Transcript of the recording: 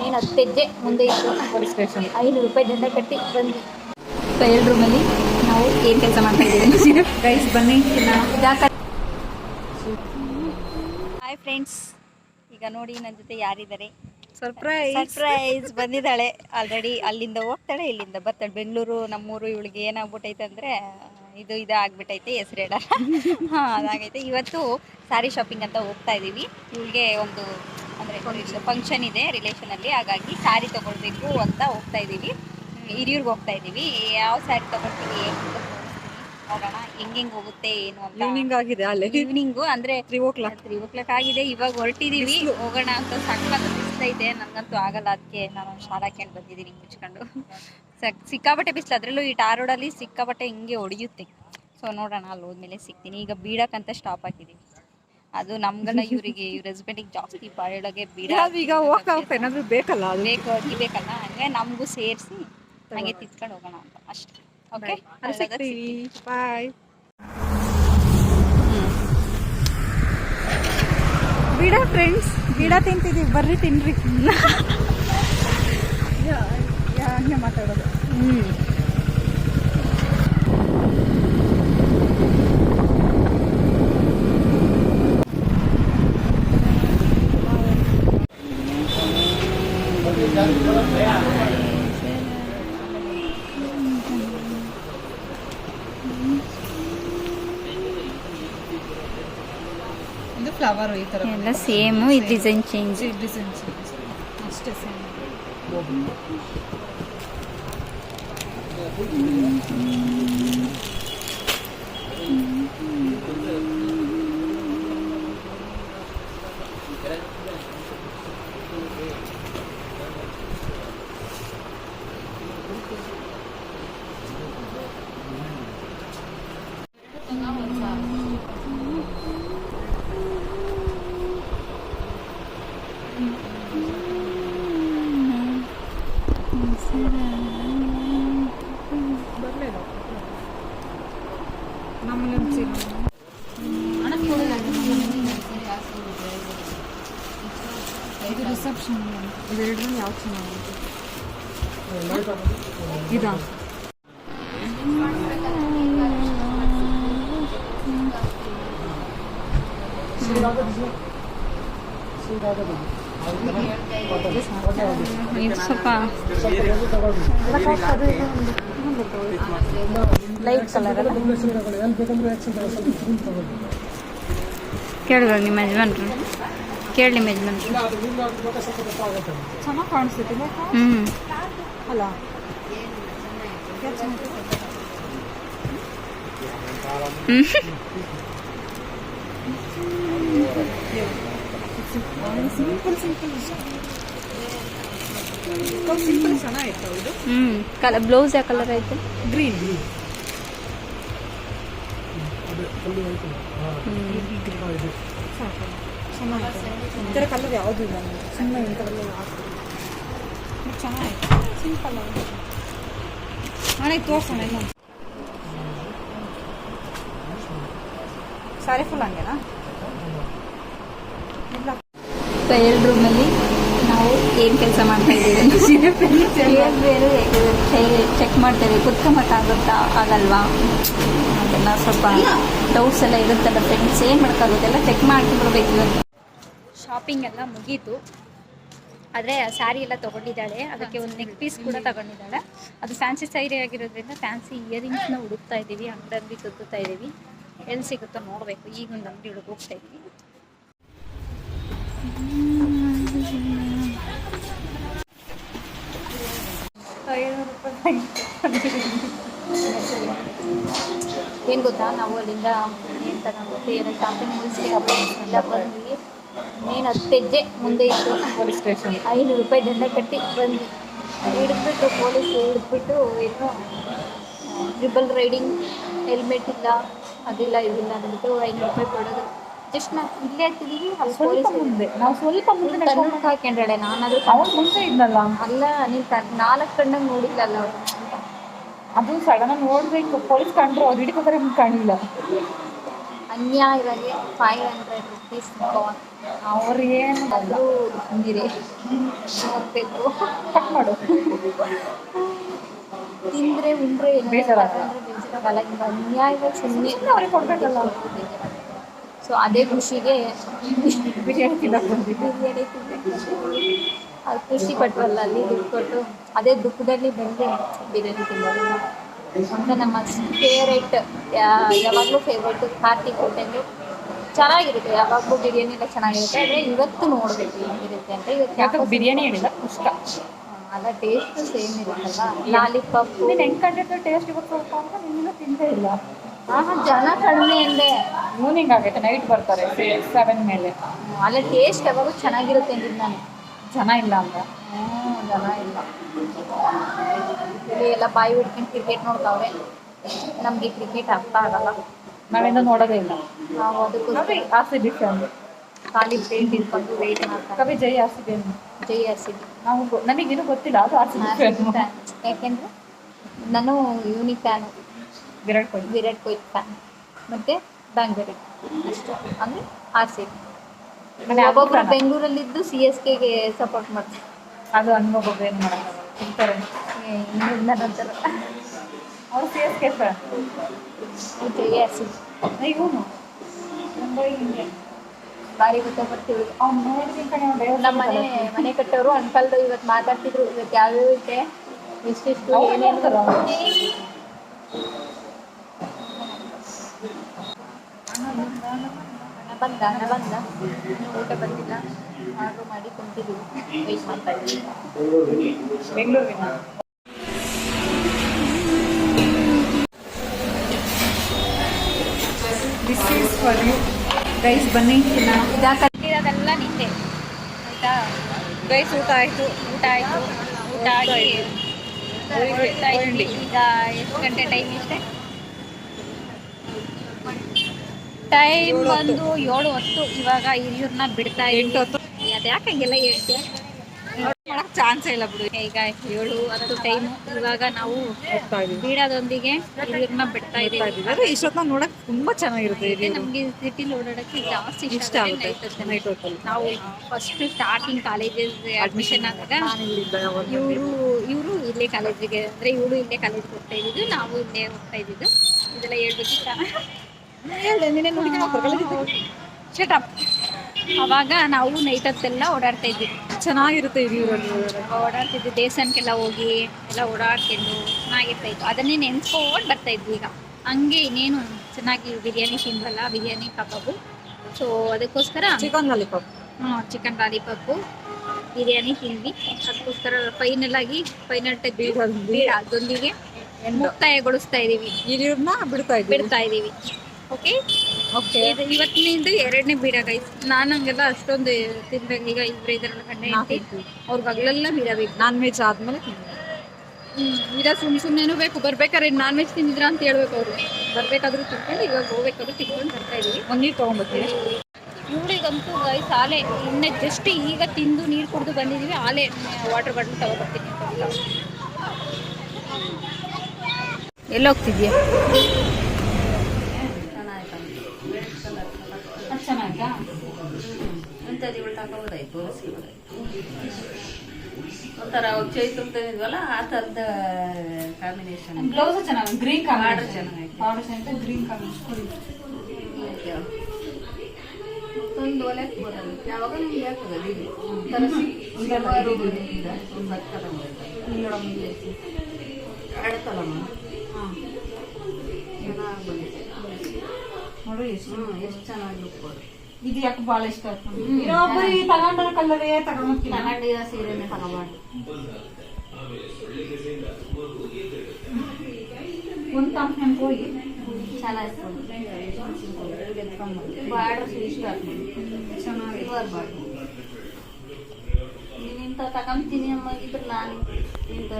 ನೀನು 10 ಹೆಜ್ಜೆ ಮುಂದೆ ಇತ್ತು ಪೊಲೀಸ್ ಸ್ಟೇಷನ್ 500 ರೂಪಾಯಿ ದಂಡ ಕಟ್ಟಿ ಬಂದ್ವಿ. ಟ್ರಯಲ್ ರೂಮಲ್ಲಿ ನಾವು ಏನು ಕೆಲಸ ಮಾಡ್ತಾ ಇದ್ದೀವಿ ಗೈಸ್ ಬನ್ನಿ. ಹಾಯ್ ಫ್ರೆಂಡ್ಸ್, ಈಗ ನೋಡಿ ನನ್ನ ಜೊತೆ ಯಾರಿದ್ದಾರೆ. ಸರ್ಪ್ರೈಸ್ ಬಂದಿದ್ದಾಳೆ ಆಲ್ರೆಡಿ. ಅಲ್ಲಿಂದ ಹೋಗ್ತಾಳೆ, ಇಲ್ಲಿಂದ ಬರ್ತಾಳೆ. ಬೆಂಗಳೂರು ನಮ್ಮೂರು. ಇವಳಿಗೆ ಏನಾಗ್ಬಿಟ್ಟೈತೆ ಅಂದರೆ ಆಗ್ಬಿಟ್ಟೈತೆ ಹೆಸರು ಹೇಳ ಹಾಂ ಅದಾಗೈತೆ. ಇವತ್ತು ಸ್ಯಾರಿ ಶಾಪಿಂಗ್ ಅಂತ ಹೋಗ್ತಾ ಇದ್ದೀವಿ. ಇವಳಿಗೆ ಒಂದು ಅಂದರೆ ಫಂಕ್ಷನ್ ಇದೆ ರಿಲೇಷನಲ್ಲಿ, ಹಾಗಾಗಿ ಸ್ಯಾರಿ ತೊಗೊಳ್ಬೇಕು ಅಂತ ಹೋಗ್ತಾ ಇದ್ದೀವಿ. ಹಿರಿಯೂರ್ಗೆ ಹೋಗ್ತಾ ಇದ್ದೀವಿ. ಯಾವ ಸ್ಯಾರಿ ತೊಗೊಳ್ತೀವಿ ನೋಡೋಣ, ಹೆಂಗೆ ಹೋಗುತ್ತೆ ಏನು ಅಂತ. ಈವ್ನಿಂಗ್ ಆಗಿದೆ, ಅಲ್ಲೇ ಈವ್ನಿಂಗು ಅಂದರೆ 3 o'clock ಆಗಿದೆ. ಇವಾಗ ಹೊರಟಿದ್ದೀವಿ, ಹೋಗೋಣ ಅಂತ. ಸಣ್ಣದು ಬಿಸಿಲೈತೆ, ನನಗಂತೂ ಆಗಲ್ಲ. ಅದಕ್ಕೆ ನಾನು ಶಾಲೆ ಹಾಕ್ಯಂಡು ಬಂದಿದ್ದೀನಿ ಮುಚ್ಕೊಂಡು. ಸಿಕ್ಕಾಬಟ್ಟೆ ಬಿಸಿಲು, ಅದರಲ್ಲೂ ಈ ಟಾರ್ ರೋಡಲ್ಲಿ ಸಿಕ್ಕಾಬಟ್ಟೆ ಹಿಂಗೆ ಹೊಡೆಯುತ್ತೆ. ಸೊ ನೋಡೋಣ, ಅಲ್ಲಿ ಹೋದ್ಮೇಲೆ ಸಿಗ್ತೀನಿ. ಈಗ ಬೀಡಕ್ಕಂತ ಸ್ಟಾಪ್ ಹಾಕಿದ್ದೀವಿ. ಅದು ನಮ್ಗಲ್ಲ, ಇವ್ರ ಹಸ್ಬೆಂಡಿಗೆ ಜಾಸ್ತಿ ಬಾಳೊಳಗೆ ಬೀಡ. ಈಗ ಹೋಗ್ತಾ ಏನಾದ್ರು ಬೇಕಲ್ಲ, ಬೇಕಲ್ಲ, ಹಂಗೆ ನಮಗೂ ಸೇರಿಸಿ ಹಂಗೆ ತಿತ್ಕೊಂಡು ಹೋಗೋಣ ಅಂತ ಅಷ್ಟೇ. ಓಕೆ, ಬಾಯ್. ಬೀಡ ಫ್ರೆಂಡ್ಸ್, ಬೀಡ ತಿಂತಿದ್ದೀವಿ, ಬರ್ರಿ ತಿನ್ರಿ. ಹಂಗೆ ಮಾತಾಡೋದು. ಇದು ಫ್ಲವರ್ ಈ ತರ ಎಲ್ಲ ಸೇಮು, ಈ ಡಿಸೈನ್ ಚೇಂಜ್. ಅಷ್ಟೇ ಸೇಮ್. ಇದು ರಿಸೆಪ್ಷನ್. ಇವೆರಡರಲ್ಲಿ ಯಾವ್ದು ಚೆನ್ನಾಗಿದೆ? ಇದಾ? ಇದು ಸ್ವಲ್ಪ ಲೈಟ್ ಕಲರ್ ಅಲ್ಲ. ಕೇಳಿದ್ರು ನಿಮ್ಮ ಯಜಮಾನ್ರು, ಕೇಳಿ ನಿಮ್ಮ ಯಜಮಾನ್ರು. ಚೆನ್ನಾಗಿ ಕಾಣಿಸುತ್ತೆ ಅಲ್ಲ? ಸಿಂಪಲ್ ಚೆನ್ನಾಗಿತ್ತು ಇದು. ಕಲರ್ ಬ್ಲೌಸ್ ಯಾವ ಕಲರ್ ಐತೆ? ಗ್ರೀನ್. ಈ ಥರ ಕಲರ್ ಯಾವುದು ಇಲ್ಲ, ಸುಮ್ಮನೆ ಇಂಥವೆಲ್ಲ ಚೆನ್ನಾಗಿತ್ತು. ಸಿಂಪಲ್ ನಾಳೆ ತೋರ್ಸೋಣ ಇನ್ನೊಂದು ಸಾರಿ. ಫುಲ್ ಹಂಗೆನಾ? ಇಲ್ಲ. ಟ್ರಯಲ್ ರೂಮಲ್ಲಿ ನಾವು ಏನು ಕೆಲಸ ಮಾಡ್ತಾ ಇದ್ದೀವಿ ಬೇರೆ ಚೆಕ್ ಮಾಡ್ತೇವೆ. ಕುತ್ಕೊಂಬಕ್ಕಾಗುತ್ತಾ ಆಗಲ್ವಾ, ಅದೆಲ್ಲ ಸ್ವಲ್ಪ ಡೌಟ್ಸ್ ಎಲ್ಲ ಇರುತ್ತಲ್ಲ ಫ್ರೆಂಡ್ಸ್. ಏನು ಮಾಡೋಕ್ಕಾಗುತ್ತೆ, ಎಲ್ಲ ಚೆಕ್ ಮಾಡ್ಕೊಂಡ್ಬರ್ಬೇಕು. ಶಾಪಿಂಗ್ ಎಲ್ಲ ಮುಗೀತು, ಆದರೆ ಸ್ಯಾರಿ ಎಲ್ಲ ತೊಗೊಂಡಿದ್ದಾಳೆ. ಅದಕ್ಕೆ ಒಂದು ನೆಕ್ ಪೀಸ್ ಕೂಡ ತಗೊಂಡಿದ್ದಾಳೆ. ಅದು ಫ್ಯಾನ್ಸಿ ಸ್ಯಾರಿ ಆಗಿರೋದ್ರಿಂದ ಫ್ಯಾನ್ಸಿ ಇಯರಿಂಗ್ಸ್ನ ಹುಡುಕ್ತಾ ಇದ್ದೀವಿ, ಅಂಗಡಿ ಸುತ್ತಾ ಇದ್ದೀವಿ. ಎಲ್ಲಿ ಸಿಗುತ್ತೋ ನೋಡಬೇಕು. ಈಗ ಒಂದು ಅಂಗಡಿ ಹುಡುಗ ಹೋಗ್ತಾ ಇದ್ದೀವಿ. ಏನು ಗೊತ್ತಾ, ನಾವು ಅಲ್ಲಿಂದ ಏನು ತಗೊಂಡ್ಬಿಟ್ಟು ಏನೋ ಶಾಪಿಂಗ್ ಮುಗಿಸಿ ಎಲ್ಲ ಬಂದ್ವಿ. ನೀನು 10 ಹೆಜ್ಜೆ ಮುಂದೆ ಇತ್ತು ಪೊಲೀಸ್ ಸ್ಟೇಷನ್ 500 ರೂಪಾಯಿ ದಂಡ ಕಟ್ಟಿ ಬಂದ್ವಿ. ಹಿಡಿದ್ಬಿಟ್ಟು ಪೊಲೀಸ್ ಹಿಡಿದ್ಬಿಟ್ಟು ಏನೋ ಟ್ರಿಬಲ್ ರೈಡಿಂಗ್, ಹೆಲ್ಮೆಟ್ ಇಲ್ಲ, ಅದಿಲ್ಲ ಇದಿಲ್ಲ ಅಂದ್ಬಿಟ್ಟು 500 ರೂಪಾಯಿ ಕೊಡೋದು. ಜಸ್ಟ್ ನಾವು ಇಲ್ಲೇ ಹತ್ತಿದ್ದೀವಿ, ಅಲ್ಲಿ ಪೊಲೀಸ್ ಮುಂದೆ. ನಾವು ಸ್ವಲ್ಪ ಮುಂದೆ ಹಾಕೊಂಡ್ರೆ ನಾನಾದರೂ ಮುಂದೆ ಇದ್ನಲ್ಲ. ಅಲ್ಲ, ನೀನು 4 ಕಣ್ಣಂಗೆ ನೋಡಿಲ್ಲಲ್ಲ ಅವ್ರು. ಅದು ಸಡನ್ ನೋಡ್ಬೇಕು, ಪೊಲೀಸ್ ಕಂಡ್ರು ಅವ್ರು ಹಿಡಿತಾರೆ ಕಾಣಿಲ್ಲ. ಅನ್ಯಾಯವಾಗಿ 500 ರುಪೀಸ್ ಅವ್ರಿಗೇನು ಬಂದು ತಿಂದಿರಿ ಹೋಗ್ಬೇಕು. ಕಟ್ ಮಾಡು. ತಿಂದರೆ ಉಂಡ್ರೆ ಬೇಜಾರಾಗಲ್ಲ. ಬೇಜಾರಾಗಲ್ಲ. ಹಿಂಗೆ ಅನ್ಯಾಯವಾಗಿ ಸುಮ್ಮನೆ ಅವ್ರಿಗೆ ಕೊಡ್ಬೇಕಲ್ಲ. ಸೊ ಅದೇ ಖುಷಿಗೆ ಬಿರಿಯಾನಿ ತಿನ್ನಕ್ಕೆ ಬಂದಿದ್ದು. ಬಿರಿಯಾನಿ ತಿನ್ನಬೇಕು. ಅದು ಖುಷಿ ಪಟ್ವಲ್ಲ ಅಲ್ಲಿ ದುಡ್ಡು ಕೊಟ್ಟು, ಅದೇ ದುಃಖದಲ್ಲಿ ಬಂದು ಬಿರಿಯಾನಿ ತಿನ್ನೋದು ಅಂತ ನಮ್ಮ ಫೇವ್ರೇಟ್. ಯಾವಾಗಲೂ ಫೇವ್ರೇಟು ಕಾರ್ತಿಕ್ ಹೋಟೆಲು. ಚೆನ್ನಾಗಿರುತ್ತೆ, ಯಾವಾಗಲೂ ಬಿರಿಯಾನಿ ಎಲ್ಲ ಚೆನ್ನಾಗಿರುತ್ತೆ. ಆದರೆ ಇವತ್ತು ನೋಡಬೇಕು ಹೇಗಿರುತ್ತೆ ಅಂತ. ಇವತ್ತು ಯಾಕೆ ಬಿರಿಯಾನಿ ಹೇಳಿಲ್ಲ ಕುಷ್ಕ. ಅಲ್ಲ ಟೇಸ್ಟ್ ಸೇಮ್ ಇರುತ್ತಲ್ಲ. ಲಾಲಿಪಾಪು ನೀನು ಹೆಂಗೆ ಕಂಡಿದ್ದು ಟೇಸ್ಟ್ ಇವತ್ತು ಸ್ವಲ್ಪ ಅಂತ ನಿನ್ನ ತಿಂದೇ ಇಲ್ಲ. ಜನ ಕಡಿಮೆ ಅಂದೆ. ಈವ್ನಿಂಗ್ ಆಗೈತೆ, ನೈಟ್ ಬರ್ತಾರೆ 7 ಮೇಲೆ. ಅಲ್ಲ ಟೇಸ್ಟ್ ಯಾವಾಗೂ ಚೆನ್ನಾಗಿರುತ್ತೆ ಅಂದಿದ್ದು ನಾನು. ಜನ ಇಲ್ಲ ಅಂತ. ಜನ ಇಲ್ಲ. ಇಲ್ಲಿ ಎಲ್ಲ ಬಾಯಿ ಬಿಟ್ಕೊಂಡು ಕ್ರಿಕೆಟ್ ನೋಡ್ತಾವೆ. ನಮಗೆ ಕ್ರಿಕೆಟ್ ಅರ್ಥ ಆಗಲ್ಲ, ನಾವಿಂದ ನೋಡೋದೇ ಇಲ್ಲ. ನಾವು ಅದಕ್ಕೋಸ್ಕರ RCB ಫ್ಯಾನ್. ಖಾಲಿ ಪ್ಲೇಟ್ ಇಟ್ಕೊಂಡು ವೆಯ್ಟ್ ಮಾಡ್ತಾರೆ. ಕವಿ ಜೈ RCB. ಜೈ RCB. ನಾವು ನನಗೇನು ಗೊತ್ತಿಲ್ಲ, ಅದು RCB ಫ್ಯಾನ್. ಯಾಕೆಂದರೆ ನಾನು unique fan, Virat Kohli. Virat Kohli fan. ಮತ್ತು ಬ್ಯಾಂಗ್ಳೂರು ಅಷ್ಟು, ಅಂದರೆ RCB. ಒಬ್ಬೊಬ್ಬರು ಬೆಂಗಳೂರಲ್ಲಿದ್ದು CSKಗೆ ಸಪೋರ್ಟ್ ಮಾಡ್ತಾರೆ. ಅದು ಅನ್ಬೋಗ ಏನು ಮಾಡೋಕ್ಕಾಗಲ್ಲ, ತಿಂತಾರೆ. ನಂತರ ಅವ್ರು CSK ಫ್ಯಾನ್. ಜೈ RCB. ಇವನು ಮುಂಬೈ ಇಂಡಿಯನ್ ಭಾರಿ ಗೊತ್ತಾಗ್ಬಿಡ್ತೀವಿ. ಅವ್ನು ನೋಡಿದ ಕಡೆ ನಮ್ಮ ಮನೆ ಕಟ್ಟೋರು ಅಂಕಲ್ದು ಇವತ್ತು ಮಾತಾಡ್ತಿದ್ರು. ಇವತ್ತು ಯಾವ್ಯಾವ ಐತೆ, ಎಷ್ಟೆಷ್ಟು ಏನೇನು ಬಂದ ಇನ್ನೂ ಊಟ ಬಂದಿಲ್ಲ. ಆರ್ಡ್ರ್ ಮಾಡಿ ಕುಂತಿದ್ದೀವಿ, ವೆಯ್ಟ್ ಮಾಡ್ತಾ ಇದ್ದೀವಿ. ಬೆಂಗಳೂರಿನ this is for you guys. ಬನ್ನಿ ಕಟ್ಟಿರೋದೆಲ್ಲ ನಿಂದೆ ಆಯಿತಾ ಗೈಸ್. ಊಟ ಆಯಿತು. ಊಟ ಆಗಿ ಹೊರಡ್ತಾ ಇದ್ವಿ. ಈಗ ಎಷ್ಟು ಗಂಟೆ ಟೈಮ್ ಇಷ್ಟೇ? ಟೈಮ್ ಬಂದು 7:10. ಇವಾಗ ಹಿರಿಯೂರನ್ನ ಬಿಡ್ತಾ ಇದ್ದೀವಿ. 8:10. ಅದು ಯಾಕೆ ಹಂಗೆಲ್ಲ ಹೇಳ್ತೀಯ? ಮಾಡಕ್ಕೆ ಚಾನ್ಸೇ ಇಲ್ಲ ಬಿಡು. ಈಗ 7:10 ಟೈಮು. ಇವಾಗ ನಾವು ಹೋಗ್ತಾ ಇದೀವಿ. ಬೀಡಾದೊಂದಿಗೆ ಹಿರಿಯೂರನ್ನ ಬಿಡ್ತಾ ಇದ್ದೀವಿ. ಅದೇ ಇಷ್ಟೊತ್ತ ನೋಡಕ್ ತುಂಬಾ ಚೆನ್ನಾಗಿರುತ್ತೆ. ನಮಗೆ ಸಿಟಿಲಿ ಓಡಾಡೋಕ್ಕೆ ಜಾಸ್ತಿ ಇಷ್ಟ ಆಗುತ್ತೆ ನೈಟ್ ಹೊತ್ತಲ್ಲಿ. ನಾವು ಫಸ್ಟ್ ಸ್ಟಾರ್ಟಿಂಗ್ ಕಾಲೇಜಸ್ ಅಡ್ಮಿಷನ್ ಆದಾಗ ಇವರು ಇಲ್ಲೇ ಕಾಲೇಜಿಗೆ, ಅಂದರೆ ಇವಳು ಇಲ್ಲೇ ಕಾಲೇಜಿಗೆ ಹೋಗ್ತಾ ಇದ್ದಿದ್ದು, ನಾವು ಇಲ್ಲೇ ಹೋಗ್ತಾ ಇದ್ದಿದ್ದು. ಇದೆಲ್ಲ ಹೇಳ್ಬೇಕಿತ್ತ? ಶಟಪ್. ಅವಾಗ ನಾವು ನೈಟ್ ಹೊತ್ತೆಲ್ಲ ಓಡಾಡ್ತಾ ಇದ್ವಿ. ಚೆನ್ನಾಗಿರುತ್ತೆ ಹಿರಿಯೂರಲ್ಲಿ ಓಡಾಡ್ತಿದ್ವಿ. ದೇವಸ್ಥಾನಕ್ಕೆಲ್ಲ ಹೋಗಿ ಎಲ್ಲ ಓಡಾಡ್ಕೊಂಡು ಚೆನ್ನಾಗಿರ್ತಾ ಇತ್ತು. ಅದನ್ನೇ ನೆನ್ಸ್ಕೊಂಡು ಬರ್ತಾ ಇದ್ವಿ. ಈಗ ಹಂಗೆ ಇನ್ನೇನು ಚೆನ್ನಾಗಿ ಬಿರಿಯಾನಿ ತಿನ್ವಲ್ಲ, ಬಿರಿಯಾನಿ ಕಬಾಬು. ಸೊ ಅದಕ್ಕೋಸ್ಕರ chicken lollipop. Chicken lollipop biryani ತಿಂದ್ವಿ. ಅದಕ್ಕೋಸ್ಕರ ಫೈನಲ್ ಅದೊಂದಿಗೆ ಮುಕ್ತಾಯಗೊಳಿಸ್ತಾ ಇದ್ದೀವಿ. ಹಿರಿಯೂರ್ನ ಬಿಡ್ತಾ ಇದ್ದೀವಿ. ಓಕೆ. ಇವತ್ತಿನಿಂದ 2ನೇ ಬೀಡ ಗೈಸ್. ನಾನು ಹಂಗೆಲ್ಲ ಅಷ್ಟೊಂದು ತಿನ್ಬೇಕು. ಈಗ ಇದರೆಲ್ಲ ಗಂಡ ಅವ್ರಿಗೆ ಹಗಲೆಲ್ಲ ಬೀಡಬೇಕು. ನಾನ್ ವೆಜ್ ಆದ್ಮೇಲೆ ಈಗ ಸುಮ್ಮನೆ ಬೇಕು. ಬರ್ಬೇಕಾದ್ರೆ ನಾನ್ ವೆಜ್ ತಿಂದಿದ್ರ ಅಂತ ಹೇಳ್ಬೇಕು. ಅವರು ಬರ್ಬೇಕಾದ್ರೂ ತಿನ್ಕೊಂಡು, ಇವಾಗ ಹೋಗ್ಬೇಕಾದ್ರೂ ತಿನ್ಕೊಂಡು ಬರ್ತಾ ಇದೀವಿ. ನೀರು ತೊಗೊಂಡ್ಬರ್ತೀವಿ. ಇವಳಿಗಂತೂ ಗೈಸ್ ಆಲೆ ಇನ್ನೇ ಜಸ್ಟ್ ಈಗ ತಿಂದು ನೀರು ಕುಡಿದು ಬಂದಿದ್ದೀವಿ. ಆಲೆ ವಾಟರ್ ಬಾಟಲ್ ತಗೊಬರ್ತೀನಿ ಅಂತ. ಎಲ್ಲೋಗ್ತಿದ್ಯಾ? ಚೆನ್ನಾಯ್ತಾ? ಇಂಥದ್ದು ಇವಳು ತಗೋಬೋದಾಯ್ತು, ಒಂಥರ ಚೈ ತುಂಬ್ತಿದ್ವಲ್ಲ ಆ ಥರದ ಕಾಂಬಿನೇಷನ್. ಬ್ಲೌಸ್ ಚೆನ್ನಾಗಿ ಗ್ರೀನ್ ಆರ್ಡರ್ ಚೆನ್ನಾಗೈತೆ. ಗ್ರೀನ್ ಕಾಂಬಿನೇಷನ್ ಒಂದು ಒಲೆ ಹಾಕ್ಬೋದಲ್ಲ, ಯಾವಾಗ ನಿಮ್ಗೆ ಯಾಕಾಗಲ್ಲ ಇದು ಒಂಥರ ಸಿಲ್ವರು ಒಂದು ಬರ್ತಲ್ಲ ಆಡ್ತಲ್ಲಮ್ಮ. ಚೆನ್ನಾಗಿ ಬಂದಿದೆ ನೋಡು ಎಷ್ಟು ಚೆನ್ನಾಗಿ ಲುಕ್ ಬರುತ್ತೆ. ಇದು ಯಾಕೆ ಭಾಳ ಇಷ್ಟ ಆಯ್ತು. ಇನ್ನೊಬ್ಬರು ತಗೊಂಡ್ರ ಕಲ್ಲರೇ ತಗೊಂಡ್ಕಿಲ್ಲ. ತಗೊಂಡಿರೋ ಸೀರೆನೇ ತಗೋಬಾರ್ದು. ಒಂದು ಕಂಪ್ನಿ ಹೋಗಿ ಚೆನ್ನಾಗಿತ್ತು. ಬಾರ್ಡರ್ ಇಷ್ಟ ಚೆನ್ನಾಗಿ ಬರಬಾರ್ದು. ನೀನು ಇಂಥ ತಗೊಂತೀನಿ ಅಮ್ಮ ಇದ್ರೆ ನಾನು ಇಂಥ